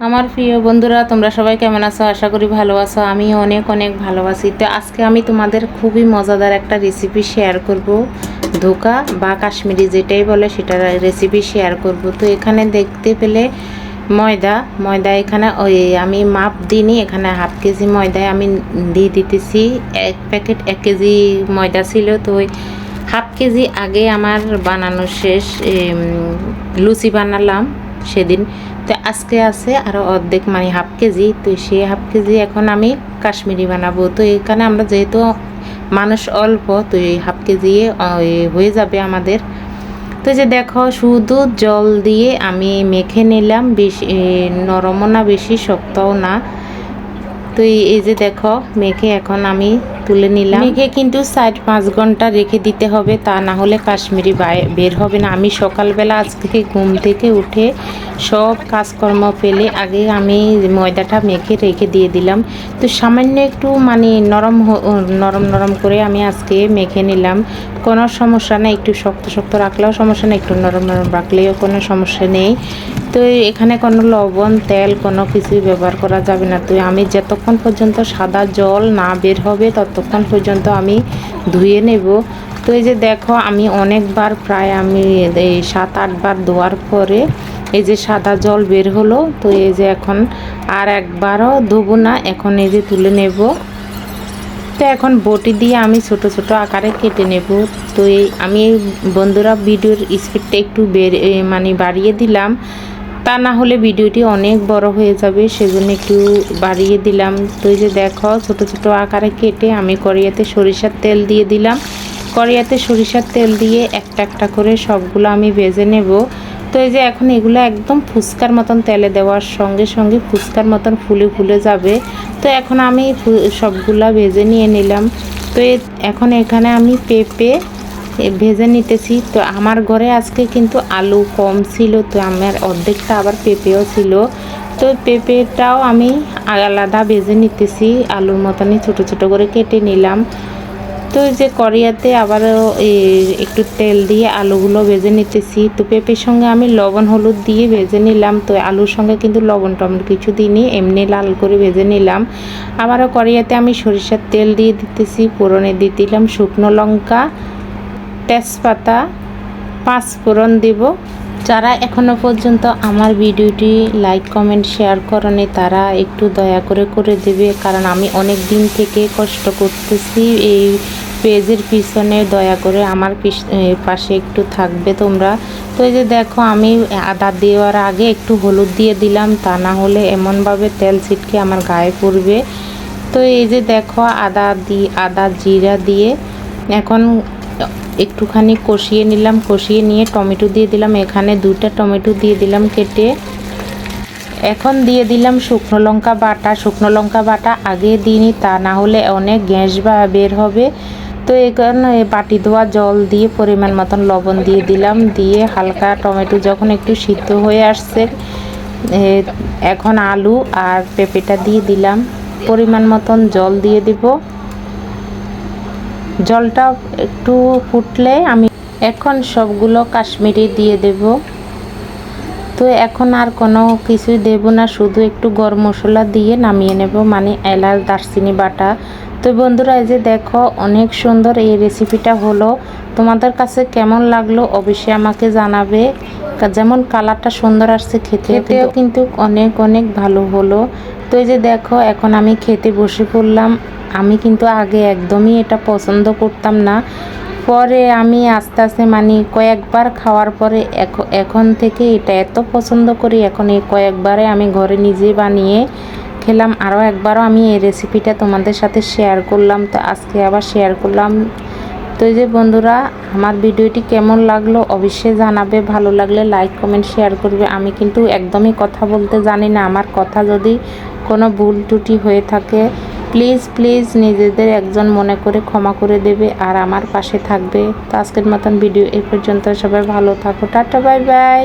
আমার প্রিয় বন্ধুরা, তোমরা সবাই কেমন আছো? আশা করি ভালো আছো। আমি অনেক অনেক ভালো আছি। তো আজকে আমি তোমাদের খুবই মজাদার একটা রেসিপি শেয়ার করব। ধোকা বা কাশ্মীরি যেটাই বলে সেটার রেসিপি শেয়ার করব। তো এখানে দেখতে পেলে ময়দা এখানে আমি মাপ দিইনি, এখানে হাফ কেজি ময়দায় আমি দিয়ে দিতেছি। এক প্যাকেট 1 কেজি ময়দা ছিল, তো ওই হাফ কেজি আগে আমার বানানো শেষ। লুচি বানালাম সেদিন। তো আজকে আছে আরও অর্ধেক, মানে হাফ কেজি। তো সেই হাফ কেজি এখন আমি কাশ্মীরি বানাবো। তো এখানে আমরা যেহেতু মানুষ অল্প, তো এই হাফ কেজি হয়ে যাবে আমাদের। তো যে দেখো, শুধু জল দিয়ে আমি মেখে নিলাম, বেশি নরমও না বেশি শক্তও না। তো এই যে দেখো, মেখে এখন আমি তুলে নিলাম। মেখে কিন্তু 4-5 ঘন্টা রেখে দিতে হবে, তা না হলে কাশ্মীরি বের হবে না। আমি সকালবেলা আজকে ঘুম থেকে উঠে সব কাজকর্ম ফেলে আগে আমি ময়দাটা মেখে রেখে দিয়ে দিলাম। তো সামান্য একটু মানে নরম নরম করে আমি আজকে মেখে নিলাম। কোনো সমস্যা নেই, একটু শক্ত শক্ত রাখলেও সমস্যা নেই, একটু নরম নরম রাখলেও কোনো সমস্যা নেই। তো এখানে কোনো লবণ তেল কোনো কিছুই ব্যবহার করা যাবে না। তো আমি যতক্ষণ পর্যন্ত সাদা জল না বের হবে ততক্ষণ পর্যন্ত আমি ধুয়ে নেব। তো এই যে দেখো, আমি অনেকবার প্রায় আমি এই 7-8 বার ধোয়ার পরে এই যে সাদা জল বের হলো। তো এই যে এখন আর একবারও ধোবো না, এখন এই যে তুলে নেব। তো এখন বটি দিয়ে আমি ছোট ছোট আকারে কেটে নেব। তো আমি বন্ধুরা ভিডিওর স্পিডটা একটু মানে বাড়িয়ে দিলাম, তা না হলে ভিডিওটি অনেক বড় হয়ে যাবে, সেজন্য একটু বাড়িয়ে দিলাম। তো এই যে দেখো, ছোট ছোট আকারে কেটে আমি কড়াইতে সরিষার তেল দিয়ে দিলাম। কড়াইতে সরিষার তেল দিয়ে একটা একটা করে সবগুলো আমি ভেজে নেব। তো এই যে এখন এগুলো একদম ফুচকার মতন তেলে দেওয়ার সঙ্গে সঙ্গে ফুচকার মতন ফুলে ফুলে যাবে। তো এখন আমি সবগুলা ভেজে নিয়ে নিলাম। তো এখন এখানে আমি পেঁপে ভেজে নিতেছি। তো আমার ঘরে আজকে কিন্তু আলু কম ছিল, তো আমার অর্ধেকটা আবার পেঁপেও ছিল। তো পেঁপেটাও আমি আলাদা ভেজে নিতেছি, আলুর মতনই ছোট ছোট করে কেটে নিলাম। তো যে কড়াইতে আবারও একটু তেল দিয়ে আলুগুলো ভেজে নিতেছি। তো পেঁপের সঙ্গে আমি লবণ হলুদ দিয়ে ভেজে নিলাম। তো আলুর সঙ্গে কিন্তু লবণ টবণ কিছু দিইনি, এমনি লাল করে ভেজে নিলাম। আবারও কড়াইতে আমি সরিষার তেল দিয়ে দিতেছি, ফোড়নে দিয়ে দিলাম শুকনো লঙ্কা, তেজপাতা, 5 ফোড়ন দেব। যারা এখনও পর্যন্ত আমার ভিডিওটি লাইক কমেন্ট শেয়ার করেনি তারা একটু দয়া করে করে দেবে, কারণ আমি অনেক দিন থেকে কষ্ট করতেছি এই পেজের পিছনে। দয়া করে আমার পাশে একটু থাকবে তোমরা। তো এই যে দেখো, আমি আদা দেওয়ার আগে একটু হলুদ দিয়ে দিলাম, তা না হলে এমনভাবে তেল ছিটকে আমার গায়ে পড়বে। তো এই যে দেখো, আদা জিরা দিয়ে এখন একটুখানি কষিয়ে নিলাম। কষিয়ে নিয়ে টমেটো দিয়ে দিলাম, এখানে 2টা টমেটো দিয়ে দিলাম কেটে। এখন দিয়ে দিলাম শুকনো লঙ্কা বাটা আগে দিইনি, তা না হলে অনেক গ্যাস বের হবে। তো এই কারণে বাটি ধোয়া জল দিয়ে পরিমাণ মতন লবণ দিয়ে দিলাম। দিয়ে হালকা টমেটো যখন একটু সিদ্ধ হয়ে আসছে, এখন আলু আর পেঁপেটা দিয়ে দিলাম। পরিমাণ মতন জল দিয়ে দিব। জলটা একটু ফুটলে আমি এখন সবগুলো কাশ্মীরি দিয়ে দেব। তো এখন আর কোনো কিছুই দেব না, শুধু একটু গরম মশলা দিয়ে নামিয়ে নেব, মানে এলাচ দারচিনি বাটা। তো বন্ধুরা, এই যে দেখো, অনেক সুন্দর এই রেসিপিটা হলো। তোমাদের কাছে কেমন লাগলো অবশ্যই আমাকে জানাবে। যেমন কালারটা সুন্দর আসছে, খেতেও কিন্তু অনেক অনেক ভালো হলো। তো এই যে দেখো, এখন আমি খেতে বসে পড়লাম। আমি কিন্তু আগে একদমই এটা পছন্দ করতাম না, পরে আমি আস্তে আস্তে মানে কয়েকবার খাওয়ার পরে এখন থেকে এটা এত পছন্দ করি। এখন এই কয়েকবারে আমি ঘরে নিজে বানিয়ে খেলাম। আরও একবারও আমি এই রেসিপিটা তোমাদের সাথে শেয়ার করলাম, তো আজকে আবার শেয়ার করলাম। তো এই যে বন্ধুরা, আমার ভিডিওটি কেমন লাগলো অবশ্যই জানাবে। ভালো লাগলে লাইক কমেন্ট শেয়ার করবে। আমি কিন্তু একদমই কথা বলতে জানি না, আমার কথা যদি কোনো ভুল ত্রুটি হয়ে থাকে প্লিজ প্লিজ নিজেদের একজন মনে করে ক্ষমা করে দেবে আর আমার পাশে থাকবে। তো আজকের মতন ভিডিও এই পর্যন্ত। সবাই ভালো থাকো, টাটা বাই বাই।